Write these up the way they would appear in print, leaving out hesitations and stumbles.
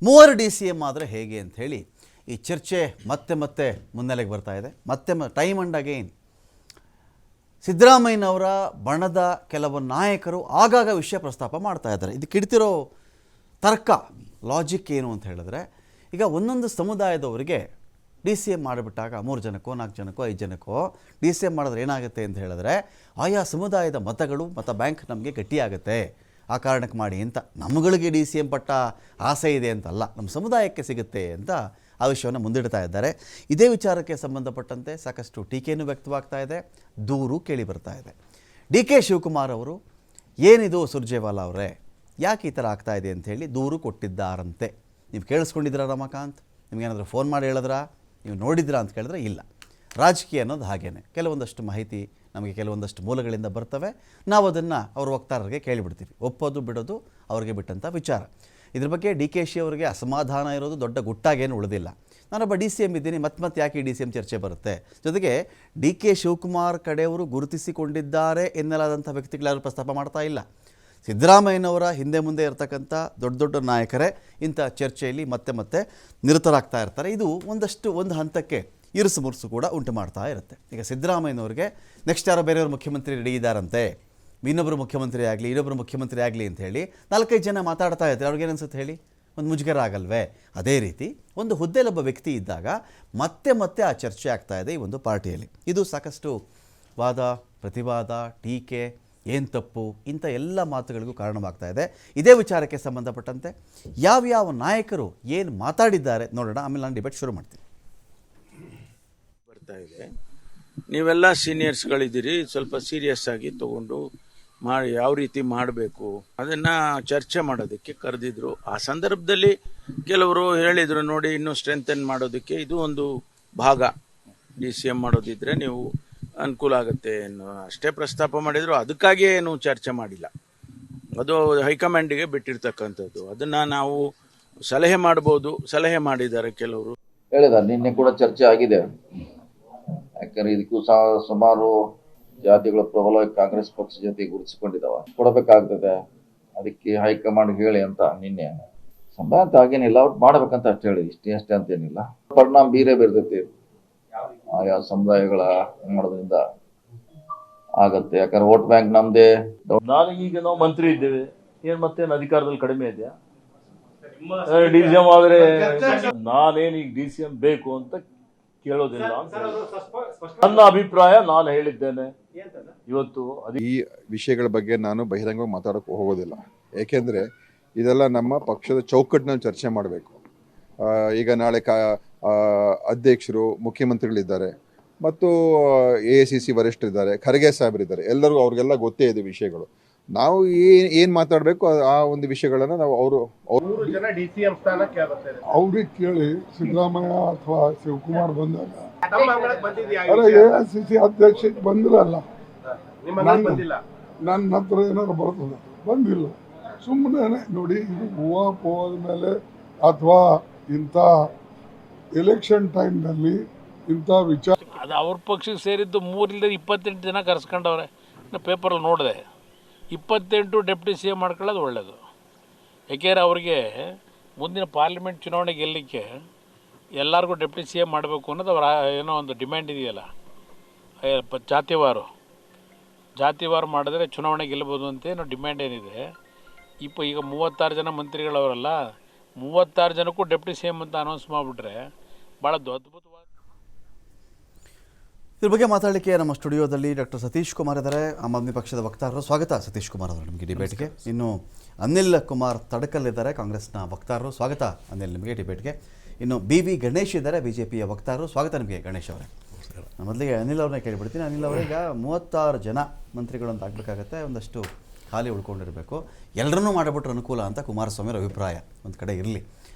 ಮೂವರು DCM ಆದರೆ ಹೇಗೆ ಅಂತ ಹೇಳಿ ಈ ಚರ್ಚೆ ಮತ್ತೆ ಮುನ್ನೆಲೆಗೆ ಬರ್ತಾ ಇದೆ. ಮತ್ತೆ ಟೈಮ್ ಅಂಡ್ ಅಗೈನ್ ಸಿದ್ದರಾಮಯ್ಯನವರ ಬಣದ ಕೆಲವು ನಾಯಕರು ಆಗಾಗ ವಿಷಯ ಪ್ರಸ್ತಾಪ ಮಾಡ್ತಾ ಇದ್ದಾರೆ. ಇದಕ್ಕೆ ಇಡ್ತಿರೋ ತರ್ಕ ಲಾಜಿಕ್ ಏನು ಅಂತ ಹೇಳಿದ್ರೆ, ಈಗ ಒಂದೊಂದು ಸಮುದಾಯದವರಿಗೆ DCM ಮಾಡಿಬಿಟ್ಟಾಗ 3 ಜನಕ್ಕೋ 4 ಜನಕ್ಕೋ 5 ಜನಕ್ಕೋ DCM ಮಾಡಿದ್ರೆ ಏನಾಗುತ್ತೆ ಅಂತ ಹೇಳಿದ್ರೆ, ಆಯಾ ಸಮುದಾಯದ ಮತಗಳು ಮತ ಬ್ಯಾಂಕ್ ನಮಗೆ ಗಟ್ಟಿಯಾಗುತ್ತೆ, ಆ ಕಾರಣಕ್ಕೆ ಮಾಡಿ ಅಂತ. ನಮ್ಮಗಳಿಗೆ DCM ಪಟ್ಟ ಆಸೆ ಇದೆ ಅಂತಲ್ಲ, ನಮ್ಮ ಸಮುದಾಯಕ್ಕೆ ಸಿಗುತ್ತೆ ಅಂತ ಆ ವಿಷಯವನ್ನು ಮುಂದಿಡ್ತಾ ಇದ್ದಾರೆ. ಇದೇ ವಿಚಾರಕ್ಕೆ ಸಂಬಂಧಪಟ್ಟಂತೆ ಸಾಕಷ್ಟು ಟೀಕೆಯನ್ನು ವ್ಯಕ್ತವಾಗ್ತಾ ಇದೆ, ದೂರು ಕೇಳಿ ಬರ್ತಾ ಇದೆ. DK ಶಿವಕುಮಾರ್ ಅವರು ಏನಿದು ಸುರ್ಜೇವಾಲಾ ಅವರೇ, ಯಾಕೆ ಈ ಥರ ಆಗ್ತಾ ಇದೆ ಅಂಥೇಳಿ ದೂರು ಕೊಟ್ಟಿದ್ದಾರಂತೆ. ನೀವು ಕೇಳಿಸ್ಕೊಂಡಿದ್ದೀರಾ ರಮಾಕಾಂತ್? ನಿಮಗೇನಾದರೂ ಫೋನ್ ಮಾಡಿ ಹೇಳಿದ್ರಾ, ನೀವು ನೋಡಿದ್ರಾ ಅಂತ ಕೇಳಿದ್ರೆ ಇಲ್ಲ. ರಾಜಕೀಯ ಅನ್ನೋದು ಹಾಗೇನೆ, ಕೆಲವೊಂದಷ್ಟು ಮಾಹಿತಿ ನಮಗೆ ಕೆಲವೊಂದಷ್ಟು ಮೂಲಗಳಿಂದ ಬರ್ತವೆ, ನಾವು ಅದನ್ನು ಅವ್ರ ವಕ್ತಾರರಿಗೆ ಕೇಳಿಬಿಡ್ತೀವಿ. ಒಪ್ಪೋದು ಬಿಡೋದು ಅವ್ರಿಗೆ ಬಿಟ್ಟಂಥ ವಿಚಾರ. ಇದ್ರ ಬಗ್ಗೆ DKಶಿ ಅವರಿಗೆ ಅಸಮಾಧಾನ ಇರೋದು ದೊಡ್ಡ ಗುಟ್ಟಾಗೇನು ಉಳಿದಿಲ್ಲ. ನಾನೊಬ್ಬ DCM ಇದ್ದೀನಿ, ಮತ್ತೆ ಯಾಕೆ DCM ಚರ್ಚೆ ಬರುತ್ತೆ. ಜೊತೆಗೆ DK ಶಿವಕುಮಾರ್ ಕಡೆಯವರು ಗುರುತಿಸಿಕೊಂಡಿದ್ದಾರೆ ಎನ್ನಲಾದಂಥ ವ್ಯಕ್ತಿಗಳ್ಯಾರು ಪ್ರಸ್ತಾಪ ಮಾಡ್ತಾ ಇಲ್ಲ. ಸಿದ್ದರಾಮಯ್ಯನವರ ಹಿಂದೆ ಮುಂದೆ ಇರತಕ್ಕಂಥ ದೊಡ್ಡ ನಾಯಕರೇ ಇಂಥ ಚರ್ಚೆಯಲ್ಲಿ ಮತ್ತೆ ನಿರತರಾಗ್ತಾ ಇರ್ತಾರೆ. ಇದು ಒಂದು ಹಂತಕ್ಕೆ ಇರುಸು ಮುರುಸು ಕೂಡ ಉಂಟು ಮಾಡ್ತಾ ಇರುತ್ತೆ. ಈಗ ಸಿದ್ದರಾಮಯ್ಯನವ್ರಿಗೆ ನೆಕ್ಸ್ಟ್ ಯಾರೋ ಬೇರೆಯವರು ಮುಖ್ಯಮಂತ್ರಿ ರೆಡಿ ಇದ್ದಾರಂತೆ, ಇನ್ನೊಬ್ಬರು ಮುಖ್ಯಮಂತ್ರಿ ಆಗಲಿ ಇನ್ನೊಬ್ಬರು ಮುಖ್ಯಮಂತ್ರಿ ಆಗಲಿ ಅಂತ ಹೇಳಿ 4-5 ಜನ ಮಾತಾಡ್ತಾ ಇರ್ತಾರೆ. ಅವ್ರಿಗೇನನ್ಸುತ್ತೆ ಹೇಳಿ, ಒಂದು ಮುಜುಗರ ಆಗಲ್ವೇ? ಅದೇ ರೀತಿ ಒಂದು ಹುದ್ದೆಲೊಬ್ಬ ವ್ಯಕ್ತಿ ಇದ್ದಾಗ ಮತ್ತೆ ಆ ಚರ್ಚೆ ಆಗ್ತಾ ಇದೆ ಈ ಒಂದು ಪಾರ್ಟಿಯಲ್ಲಿ. ಇದು ಸಾಕಷ್ಟು ವಾದ ಪ್ರತಿವಾದ, ಟೀಕೆ, ಏನು ತಪ್ಪು, ಇಂಥ ಎಲ್ಲ ಮಾತುಗಳಿಗೂ ಕಾರಣವಾಗ್ತಾ ಇದೆ. ಇದೇ ವಿಚಾರಕ್ಕೆ ಸಂಬಂಧಪಟ್ಟಂತೆ ಯಾವ್ಯಾವ ನಾಯಕರು ಏನು ಮಾತಾಡಿದ್ದಾರೆ ನೋಡೋಣ, ಆಮೇಲೆ ನಾನು ಡಿಬೇಟ್ ಶುರು ಮಾಡ್ತೀನಿ. ಬರ್ತಾ ಇದೆ, ನೀವೆಲ್ಲ ಸೀನಿಯರ್ಸ್ಗಳಿದ್ದೀರಿ, ಸ್ವಲ್ಪ ಸೀರಿಯಸ್ ಆಗಿ ತಗೊಂಡು ಮಾಡಿ ಯಾವ ರೀತಿ ಮಾಡಬೇಕು ಅದನ್ನ ಚರ್ಚೆ ಮಾಡೋದಕ್ಕೆ ಕರೆದಿದ್ರು. ಆ ಸಂದರ್ಭದಲ್ಲಿ ಕೆಲವರು ಹೇಳಿದ್ರು, ನೋಡಿ ಇನ್ನೂ ಸ್ಟ್ರೆಂಥನ್ ಮಾಡೋದಕ್ಕೆ ಇದು ಒಂದು ಭಾಗ, DCM ಮಾಡೋದಿದ್ರೆ ನೀವು ಅನುಕೂಲ ಆಗುತ್ತೆ ಅನ್ನೋ ಅಷ್ಟೇ ಪ್ರಸ್ತಾಪ ಮಾಡಿದ್ರು. ಅದಕ್ಕಾಗಿಯೇ ಏನು ಚರ್ಚೆ ಮಾಡಿಲ್ಲ, ಅದು ಹೈಕಮಾಂಡಿಗೆ ಬಿಟ್ಟಿರ್ತಕ್ಕಂಥದ್ದು. ಅದನ್ನ ನಾವು ಸಲಹೆ ಮಾಡ್ಬೋದು, ಸಲಹೆ ಮಾಡಿದ್ದಾರೆ ಕೆಲವರು. ಹೇಳಿದ್ದಾರೆ, ನಿನ್ನೆ ಕೂಡ ಚರ್ಚೆ ಆಗಿದೆ. ಯಾಕಂದ್ರೆ ಇದಕ್ಕೂ ಸುಮಾರು ಜಾತಿಗಳ ಪ್ರಬಲವಾಗಿ ಕಾಂಗ್ರೆಸ್ ಪಕ್ಷ ಜೊತೆ ಗುರುತಿಸಿಕೊಂಡಿದ್ದಾವ, ಕೊಡಬೇಕಾಗ್ತದೆ, ಅದಕ್ಕೆ ಹೈಕಮಾಂಡ್ ಹೇಳಿ ಅಂತ ನಿನ್ನೆ ಸಂಬಂಧ ಅಂತ ಆಗೇನಿಲ್ಲ, ಅವ್ರು ಮಾಡ್ಬೇಕಂತ ಅಷ್ಟೇ ಹೇಳಿ, ಅಷ್ಟೇ ಅಂತೇನಿಲ್ಲ. ಪರಿಣಾಮ ಬೇರೆ ಬರ್ತೈತಿ, ಆಯಾ ಸಮುದಾಯಗಳ ಮಾಡೋದ್ರಿಂದ ಆಗತ್ತೆ. ಯಾಕಂದ್ರೆ ವೋಟ್ ಬ್ಯಾಂಕ್ ನಮ್ದೇ. ಈಗ ನಾವು ಮಂತ್ರಿ ಇದ್ದೇವೆ, ಏನ್ ಮತ್ತೇನು ಅಧಿಕಾರದಲ್ಲಿ ಕಡಿಮೆ ಇದೆಯಾ? DCM ಆದ್ರೆ ನಾನೇನು ಈಗ DCM ಬೇಕು ಅಂತ ಕೇಳೋದಿಲ್ಲ ಅಂತ ನನ್ನ ಅಭಿಪ್ರಾಯ. ನಾನು ಹೇಳಿದ್ದೇನೆ ಇವತ್ತು. ಈ ವಿಷಯಗಳ ಬಗ್ಗೆ ನಾನು ಬಹಿರಂಗವಾಗಿ ಮಾತಾಡೋಕೆ ಹೋಗೋದಿಲ್ಲ, ಏಕೆಂದರೆ ಇದೆಲ್ಲ ನಮ್ಮ ಪಕ್ಷದ ಚೌಕಟ್ಟಿನಲ್ಲಿ ಚರ್ಚೆ ಮಾಡಬೇಕು. ಈಗ ನಾಳೆ ಅಧ್ಯಕ್ಷರು, ಮುಖ್ಯಮಂತ್ರಿಗಳಿದ್ದಾರೆ ಮತ್ತು AICC ವರಿಷ್ಠರಿದ್ದಾರೆ, ಖರ್ಗೆ ಸಾಹೇಬರಿದ್ದಾರೆ, ಎಲ್ಲರಿಗೂ ಅವ್ರಿಗೆಲ್ಲ ಗೊತ್ತೇ ಇದೆ ವಿಷಯಗಳು. ನಾವು ಏನು ಮಾತಾಡಬೇಕು ಆ ಒಂದು ವಿಷಯಗಳನ್ನು ನಾವು ಅವ್ರಿಗೆ ಕೇಳಿ. ಸಿದ್ದರಾಮಯ್ಯ ಅಥವಾ ಶಿವಕುಮಾರ್ ಬಂದಾಗ AICC ಅಧ್ಯಕ್ಷಕ್ಕೆ ಬಂದಿರಲ್ಲ, ನನ್ನ ಹತ್ರ ಏನಾದ್ರು ಬರ್ತದೆ, ಬಂದಿಲ್ಲ. ಸುಮ್ಮನೆ ನೋಡಿ, ಹೋದ ಮೇಲೆ ಅಥವಾ ಇಂಥ ಎಲೆಕ್ಷನ್ ಟೈಮ್ನಲ್ಲಿ ಇಂಥ ವಿಚಾರ. ಅದು ಅವ್ರ ಪಕ್ಷಕ್ಕೆ ಸೇರಿದ್ದು 3-28 ಜನ ಕರೆಸ್ಕೊಂಡವ್ರೆ. ಪೇಪರಲ್ಲಿ ನೋಡಿದೆ, 28 ಡೆಪ್ಟಿ CM ಮಾಡ್ಕೊಳ್ಳೋದು ಒಳ್ಳೆಯದು. ಯಾಕೆಂದರೆ ಅವ್ರಿಗೆ ಮುಂದಿನ ಪಾರ್ಲಿಮೆಂಟ್ ಚುನಾವಣೆ ಗೆಲ್ಲಲಿಕ್ಕೆ ಎಲ್ಲರಿಗೂ ಡೆಪ್ಟಿ CM ಮಾಡಬೇಕು ಅನ್ನೋದು ಅವರ ಏನೋ ಒಂದು ಡಿಮ್ಯಾಂಡ್ ಇದೆಯಲ್ಲ, ಜಾತಿವಾರು ಮಾಡಿದ್ರೆ ಚುನಾವಣೆ ಗೆಲ್ಲಬಹುದು ಅಂತೇನೋ ಡಿಮ್ಯಾಂಡ್ ಏನಿದೆ. ಈಗ 36 ಜನ ಮಂತ್ರಿಗಳವರಲ್ಲ, 36 ಜನಕ್ಕೂ ಡೆಪ್ಟಿ CM ಅಂತ ಅನೌನ್ಸ್ ಮಾಡಿಬಿಟ್ರೆ ಭಾಳ ಅದ್ಭುತವಾದ. ಇದ್ರ ಬಗ್ಗೆ ಮಾತಾಡಲಿಕ್ಕೆ ನಮ್ಮ ಸ್ಟುಡಿಯೋದಲ್ಲಿ ಡಾಕ್ಟರ್ ಸತೀಶ್ ಕುಮಾರ್ ಇದ್ದಾರೆ, ಆಮ್ ಆದ್ಮಿ ಪಕ್ಷದ ವಕ್ತಾರರು. ಸ್ವಾಗತ ಸತೀಶ್ ಕುಮಾರ್ ಅವರು ನಿಮಗೆ ಡಿಬೇಟ್ಗೆ. ಇನ್ನು ಅನಿಲ್ ಕುಮಾರ್ ತಡಕಲ್ ಇದ್ದಾರೆ, ಕಾಂಗ್ರೆಸ್ನ ವಕ್ತಾರರು. ಸ್ವಾಗತ ಅನಿಲ್ ನಿಮಗೆ ಡಿಬೇಟ್ಗೆ. ಇನ್ನು BV ಗಣೇಶ್ ಇದ್ದಾರೆ, BJPಯ ವಕ್ತಾರರು. ಸ್ವಾಗತ ನಿಮಗೆ ಗಣೇಶ್ ಅವರೇ. ಮೊದಲಿಗೆ ಅನಿಲ್ ಅವ್ರನ್ನ ಕೇಳಿಬಿಡ್ತೀನಿ. ಅನಿಲ್ ಅವರೀಗ 36 ಜನ ಮಂತ್ರಿಗಳು ಅಂತ ಆಗಬೇಕಾಗತ್ತೆ, ಒಂದಷ್ಟು ಖಾಲಿ ಉಳ್ಕೊಂಡಿರಬೇಕು. ಎಲ್ಲರನ್ನೂ ಮಾಡಿಬಿಟ್ರೆ ಅನುಕೂಲ ಅಂತ ಕುಮಾರಸ್ವಾಮಿ ಅವರ ಅಭಿಪ್ರಾಯ ಒಂದು ಕಡೆ ಇರಲಿ.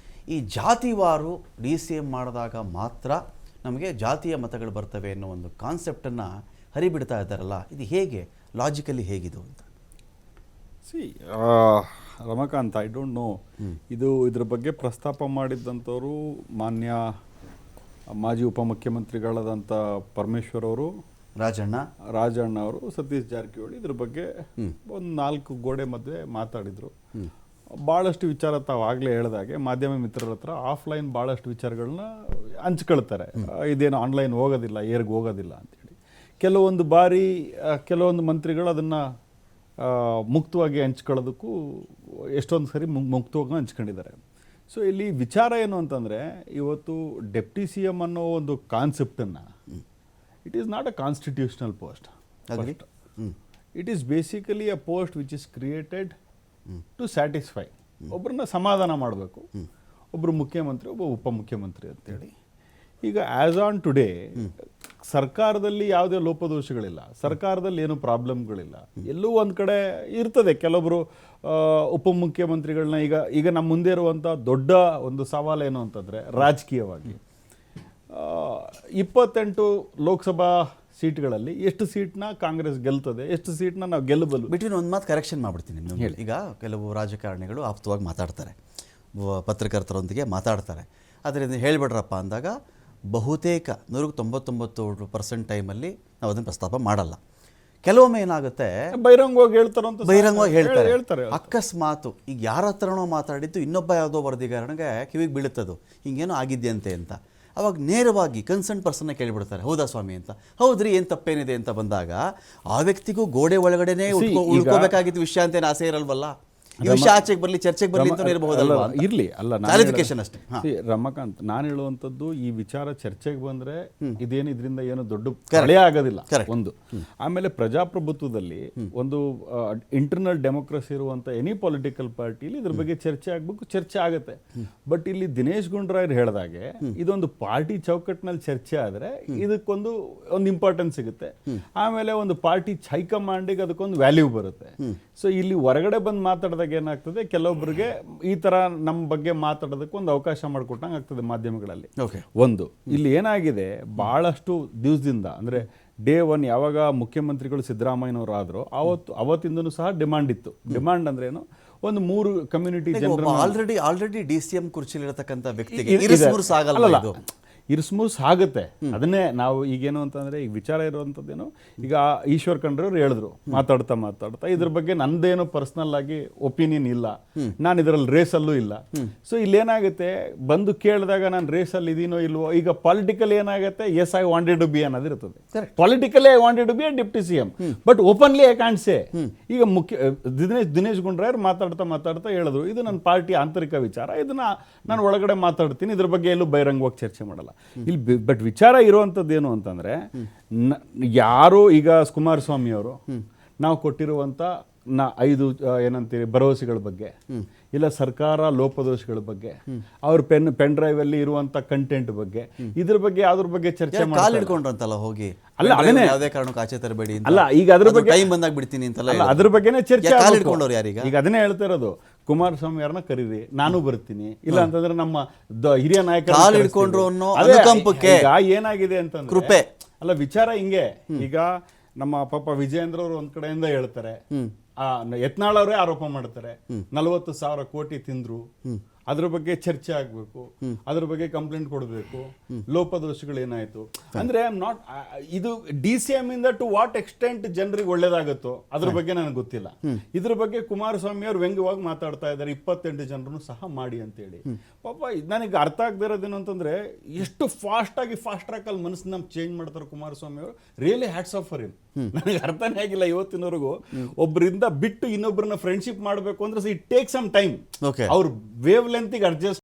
ಈ ಜಾತಿವಾರು DCM ಮಾಡಿದಾಗ ಮಾತ್ರ ನಮಗೆ ಜಾತಿಯ ಮತಗಳು ಬರ್ತವೆ ಅನ್ನೋ ಒಂದು ಕಾನ್ಸೆಪ್ಟನ್ನು ಹರಿಬಿಡ್ತಾ ಇದ್ದಾರಲ್ಲ, ಇದು ಹೇಗೆ ಲಾಜಿಕಲಿ ಹೇಗಿದು ಅಂತ? Ramakant, I don't know. ಇದ್ರ ಬಗ್ಗೆ ಪ್ರಸ್ತಾಪ ಮಾಡಿದ್ದಂಥವರು ಮಾನ್ಯ ಮಾಜಿ ಉಪಮುಖ್ಯಮಂತ್ರಿಗಳಾದಂಥ ಪರಮೇಶ್ವರ್ ಅವರು, ರಾಜಣ್ಣ ಅವರು, ಸತೀಶ್ ಜಾರಕಿಹೊಳಿ ಇದ್ರ ಬಗ್ಗೆ ಒಂದು 4 ಗೋಡೆ ಮಧ್ಯೆ ಮಾತಾಡಿದರು. ಭಾಳಷ್ಟು ವಿಚಾರ ತಾವು ಆಗಲೇ ಹೇಳಿದಾಗೆ ಮಾಧ್ಯಮ ಮಿತ್ರರ ಹತ್ರ ಆಫ್ಲೈನ್ ಭಾಳಷ್ಟು ವಿಚಾರಗಳನ್ನ ಹಂಚ್ಕೊಳ್ತಾರೆ. ಇದೇನು ಆನ್ಲೈನ್ ಹೋಗೋದಿಲ್ಲ, ಏರ್ಗೆ ಹೋಗೋದಿಲ್ಲ ಅಂತೇಳಿ. ಕೆಲವೊಂದು ಬಾರಿ ಕೆಲವೊಂದು ಮಂತ್ರಿಗಳು ಅದನ್ನು ಮುಕ್ತವಾಗಿ ಹಂಚ್ಕೊಳ್ಳೋದಕ್ಕೂ ಎಷ್ಟೊಂದು ಸರಿ ಮುಕ್ತವಾಗಿ ಹಂಚ್ಕೊಂಡಿದ್ದಾರೆ. ಸೊ ಇಲ್ಲಿ ವಿಚಾರ ಏನು ಅಂತಂದರೆ, ಇವತ್ತು ಡೆಪ್ಟಿ ಸಿ ಎಮ್ ಅನ್ನೋ ಒಂದು ಕಾನ್ಸೆಪ್ಟನ್ನು, it is not a constitutional post. It is basically a post which is created to satisfy. ಒಬ್ಬರನ್ನ ಸಮಾಧಾನ ಮಾಡಬೇಕು, ಒಬ್ಬರು ಮುಖ್ಯಮಂತ್ರಿ, ಒಬ್ಬ ಉಪಮುಖ್ಯಮಂತ್ರಿ ಅಂತೇಳಿ. ಈಗ ಆ್ಯಸ್ ಆನ್ ಟುಡೇ ಸರ್ಕಾರದಲ್ಲಿ ಯಾವುದೇ ಲೋಪದೋಷಗಳಿಲ್ಲ, ಸರ್ಕಾರದಲ್ಲಿ ಏನು ಪ್ರಾಬ್ಲಮ್ಗಳಿಲ್ಲ. ಎಲ್ಲೂ ಒಂದು ಕಡೆ ಇರ್ತದೆ ಕೆಲವೊಬ್ಬರು ಉಪಮುಖ್ಯಮಂತ್ರಿಗಳನ್ನ. ಈಗ ನಮ್ಮ ಮುಂದೆ ಇರುವಂಥ ದೊಡ್ಡ ಒಂದು ಸವಾಲೇನು ಅಂತಂದರೆ, ರಾಜಕೀಯವಾಗಿ 28 ಲೋಕಸಭಾ ಸೀಟ್ಗಳಲ್ಲಿ ಎಷ್ಟು ಸೀಟ್ನ ಕಾಂಗ್ರೆಸ್ ಗೆಲ್ತದೆ, ಎಷ್ಟು ಸೀಟ್ನ ನಾವು ಗೆಲ್ಲಬಲ್ಲು. ಬಿಟ್ವೀನ್ ಒಂದು ಮಾತು ಕರೆಕ್ಷನ್ ಮಾಡಿಬಿಡ್ತೀನಿ ನಿಮ್ಗೆ ಹೇಳಿ. ಈಗ ಕೆಲವು ರಾಜಕಾರಣಿಗಳು ಆಪ್ತವಾಗಿ ಮಾತಾಡ್ತಾರೆ, ಪತ್ರಕರ್ತರೊಂದಿಗೆ ಮಾತಾಡ್ತಾರೆ. ಅದರಿಂದ ಹೇಳಿಬಿಡ್ರಪ್ಪ ಅಂದಾಗ ಬಹುತೇಕ 99% ಟೈಮಲ್ಲಿ ನಾವು ಅದನ್ನು ಪ್ರಸ್ತಾಪ ಮಾಡಲ್ಲ. ಕೆಲವೊಮ್ಮೆ ಏನಾಗುತ್ತೆ, ಬಹಿರಂಗವಾಗಿ ಹೇಳ್ತಾರೆ. ಅಕಸ್ಮಾತು ಈಗ ಯಾರ ಹತ್ರನೋ ಮಾತಾಡಿದ್ದು ಇನ್ನೊಬ್ಬ ಯಾವುದೋ ವರದಿಗಾರನಿಗೆ ಕಿವಿಗೆ ಬೀಳುತ್ತದು, ಹಿಂಗೇನೋ ಆಗಿದೆಯಂತೆ ಅಂತ. ಅವಾಗ ನೇರವಾಗಿ ಕನ್ಸರ್ನ್ ಪರ್ಸನ್ನ ಕೇಳಿಬಿಡ್ತಾರೆ, ಹೌದಾ ಸ್ವಾಮಿ ಅಂತ. ಹೌದ್ರಿ, ಏನು ತಪ್ಪೇನಿದೆ ಅಂತ ಬಂದಾಗ ಆ ವ್ಯಕ್ತಿಗೂ ಗೋಡೆ ಒಳಗಡೆನೇ ಉಳ್ಕೋಬೇಕಾಗಿದ್ದ ವಿಷಯ ಅಂತ ಏನು ಆಸೆ ಇರಲ್ವಲ್ಲ. ಈ ವಿಷಯ ಆಚೆಗೆ ಬರಲಿ, ಚರ್ಚೆಗೆ ಬರಲಿ ಅಂತ ಇರಬಹುದಲ್ಲ. ಇರಲಿ, ಅಲ್ಲ ಕ್ಲಾರಿಫಿಕೇಶನ್ ಅಷ್ಟೇ. ರಮಾಕಾಂತ್, ನಾನು ಹೇಳುವಂಥದ್ದು, ಈ ವಿಚಾರ ಚರ್ಚೆಗೆ ಬಂದರೆ ಇದೇನು ಇದರಿಂದ ಏನು ದೊಡ್ಡ ಕಳೆ ಆಗೋದಿಲ್ಲ ಒಂದು. ಆಮೇಲೆ ಪ್ರಜಾಪ್ರಭುತ್ವದಲ್ಲಿ ಒಂದು ಇಂಟರ್ನಲ್ ಡೆಮೋಕ್ರಸಿ ಇರುವಂಥ ಎನಿ ಪೊಲಿಟಿಕಲ್ ಪಾರ್ಟಿಲಿ ಇದ್ರ ಬಗ್ಗೆ ಚರ್ಚೆ ಆಗಬೇಕು, ಚರ್ಚೆ ಆಗುತ್ತೆ. ಬಟ್ ಇಲ್ಲಿ ದಿನೇಶ್ ಗುಂಡೂರಾವ್ ಹೇಳಿದಾಗೆ ಇದೊಂದು ಪಾರ್ಟಿ ಚೌಕಟ್ಟಿನಲ್ಲಿ ಚರ್ಚೆ ಆದರೆ ಇದಕ್ಕೊಂದು ಇಂಪಾರ್ಟೆನ್ಸ್ ಸಿಗುತ್ತೆ. ಆಮೇಲೆ ಒಂದು ಪಾರ್ಟಿ ಹೈಕಮಾಂಡಿಗೆ ಅದಕ್ಕೊಂದು ವ್ಯಾಲ್ಯೂ ಬರುತ್ತೆ. ಸೊ ಇಲ್ಲಿ ಹೊರಗಡೆ ಬಂದು ಮಾತಾಡಿದಾಗ ಏನಾಗ್ತದೆ, ಕೆಲವೊಬ್ಬರಿಗೆ ಈ ತರ ನಮ್ಮ ಬಗ್ಗೆ ಮಾತಾಡೋದಕ್ಕೆ ಒಂದು ಅವಕಾಶ ಮಾಡಿಕೊಟ್ಟಂಗೆ ಆಗ್ತದೆ ಮಾಧ್ಯಮಗಳಲ್ಲಿ. ಒಂದು ಇಲ್ಲಿ ಏನಾಗಿದೆ, ಬಹಳಷ್ಟು ದಿವಸದಿಂದ ಅಂದ್ರೆ ಡೇ 1 ಯಾವಾಗ ಮುಖ್ಯಮಂತ್ರಿಗಳು ಸಿದ್ದರಾಮಯ್ಯನವರು ಆದ್ರು ಅವತ್ತಿಂದನೂ ಸಹ ಡಿಮಾಂಡ್ ಇತ್ತು. ಡಿಮಾಂಡ್ ಅಂದ್ರೆ ಏನು, ಒಂದು 3 ಕಮ್ಯುನಿಟಿ ಜನರು ಆಲ್ರೆಡಿ DCM ಕುರ್ಚಿಲಿರತಕ್ಕಂಥ ವ್ಯಕ್ತಿಗೆ ಇರಿಸ್ಮೂರ್ಸ್ ಆಗುತ್ತೆ. ಅದನ್ನೇ ನಾವು ಈಗೇನು ಅಂತಂದ್ರೆ, ಈಗ ವಿಚಾರ ಇರುವಂಥದ್ದೇನು, ಈಗ ಈಶ್ವರ್ ಖಂಡ್ರೆಯವ್ರು ಹೇಳಿದ್ರು ಮಾತಾಡ್ತಾ ಇದ್ರ ಬಗ್ಗೆ ನಂದೇನು ಪರ್ಸನಲ್ ಆಗಿ ಒಪಿನಿಯನ್ ಇಲ್ಲ, ನಾನು ಇದರಲ್ಲಿ ರೇಸಲ್ಲೂ ಇಲ್ಲ. ಸೊ ಇಲ್ಲೇನಾಗುತ್ತೆ, ಬಂದು ಕೇಳಿದಾಗ ನಾನು ರೇಸಲ್ಲಿ ಇದೀನೋ ಇಲ್ವೋ, ಈಗ ಪಾಲಿಟಿಕಲ್ ಏನಾಗುತ್ತೆ, as I wanted to be ಅನ್ನೋದಿರ್ತದೆ. Politically I wanted to be deputy CM, but openly I can't say. ಈಗ ದಿನೇಶ್ ಗುಂಡೂರಾವ್ ಮಾತಾಡ್ತಾ ಹೇಳಿದ್ರು, ಇದು ನನ್ನ ಪಾರ್ಟಿ ಆಂತರಿಕ ವಿಚಾರ, ಇದನ್ನ ನಾನು ಒಳಗಡೆ ಮಾತಾಡ್ತೀನಿ, ಇದ್ರ ಬಗ್ಗೆ ಎಲ್ಲೂ ಬಹಿರಂಗವಾಗಿ ಚರ್ಚೆ ಮಾಡಲ್ಲ. ಇಲ್ಲಿ ಬಟ್ ವಿಚಾರ ಇರುವಂಥದ್ದು ಏನು ಅಂತಂದ್ರೆ, ಯಾರು ಈಗ ಕುಮಾರಸ್ವಾಮಿ ಅವರು ನಾವು ಕೊಟ್ಟಿರುವಂತ 5 ಏನಂತೀರಿ ಭರವಸೆಗಳ ಬಗ್ಗೆ, ಇಲ್ಲ ಸರ್ಕಾರ ಲೋಪದೋಷಗಳ ಬಗ್ಗೆ, ಅವ್ರ ಪೆನ್ ಡ್ರೈವ್ ಅಲ್ಲಿ ಇರುವಂತ ಕಂಟೆಂಟ್ ಬಗ್ಗೆ, ಇದ್ರ ಬಗ್ಗೆ ಯಾವ್ದ್ರ ಬಗ್ಗೆ ಚರ್ಚೆ ಹಿಡ್ಕೊಂಡ್ರಂತಲ್ಲ ಹೋಗಿ, ಅಲ್ಲ ಅದನ್ನೇ ಯಾವುದೇ ಕಾರಣಕ್ಕೂ ಆಚೆ ತರಬೇಡಿ ಅಲ್ಲ, ಈಗ ಅದ್ರ ಬಗ್ಗೆ ಟೈಮ್ ಬಂದಾಗ ಬಿಡ್ತೀನಿ ಅಂತಲ್ಲ, ಅದ್ರ ಬಗ್ಗೆನೇ ಚರ್ಚೆ ಹಿಡ್ಕೊಂಡವ್ರು ಯಾರೀಗ. ಈಗ ಅದನ್ನೇ ಹೇಳ್ತಾ ಇರೋದು, ಕುಮಾರಸ್ವಾಮಿ ಅವ್ರನ್ನ ಕರೀರಿ, ನಾನು ಬರ್ತೀನಿ, ಇಲ್ಲ ಅಂತಂದ್ರೆ ನಮ್ಮ ಹಿರಿಯ ನಾಯಕರು ಹಿಡ್ಕೊಂಡ್ರು ಅನ್ನೋ ಅನುಕಂಪಕ್ಕೆ. ಈಗ ಏನಾಗಿದೆ ಅಂತಂದ್ರೆ ಕೃಪೆ ಅಲ್ಲ, ವಿಚಾರ ಹಿಂಗೆ. ಈಗ ನಮ್ಮ ಪಾಪ ವಿಜಯೇಂದ್ರ ಅವರು ಒಂದ್ ಕಡೆಯಿಂದ ಹೇಳ್ತಾರೆ, ಯತ್ನಾಳ್ ಅವರೇ ಆರೋಪ ಮಾಡ್ತಾರೆ 40,000 ಕೋಟಿ ತಿಂದ್ರು, ಅದ್ರ ಬಗ್ಗೆ ಚರ್ಚೆ ಆಗ್ಬೇಕು, ಅದ್ರ ಬಗ್ಗೆ ಕಂಪ್ಲೇಂಟ್ ಕೊಡಬೇಕು, ಲೋಪದೋಷಗಳು ಏನಾಯ್ತು ಅಂದ್ರೆ ನಾಟ್ ಇದು DCM ಇಂದ ಟು ವಾಟ್ ಎಕ್ಸ್ಟೆಂಟ್ ಜನರಿಗೆ ಒಳ್ಳೇದಾಗುತ್ತೋ ಅದ್ರ ಬಗ್ಗೆ ನನಗೆ ಗೊತ್ತಿಲ್ಲ. ಇದ್ರ ಬಗ್ಗೆ ಕುಮಾರಸ್ವಾಮಿ ಅವರು ವ್ಯಂಗ್ಯವಾಗಿ ಮಾತಾಡ್ತಾ ಇದ್ದಾರೆ, 28 ಜನರನ್ನು ಸಹ ಮಾಡಿ ಅಂತೇಳಿ. ಪಾಪ ನನಗೆ ಅರ್ಥ ಆಗದೆ ಇರೋದೇನು ಅಂತಂದ್ರೆ, ಎಷ್ಟು ಫಾಸ್ಟ್ ಟ್ರ್ಯಾಕ್ ಅಲ್ಲಿ ಮನಸ್ಸನ್ನ ಚೇಂಜ್ ಮಾಡ್ತಾರೆ ಕುಮಾರಸ್ವಾಮಿ ಅವರು. Really hats off for him. ನನಗೆ ಅರ್ಥನೇ ಆಗಿಲ್ಲ ಇವತ್ತಿನವರೆಗೂ, ಒಬ್ಬರಿಂದ ಬಿಟ್ಟು ಇನ್ನೊಬ್ಬರನ್ನ ಫ್ರೆಂಡ್ಶಿಪ್ ಮಾಡಬೇಕು ಅಂದ್ರೆ ಇಟ್ ಟೇಕ್ ಸಮ್ ಟೈಮ್. ಅವ್ರ ವೇವ್ ಲೆಂತ್ಗೆ ಅಡ್ಜಸ್ಟ್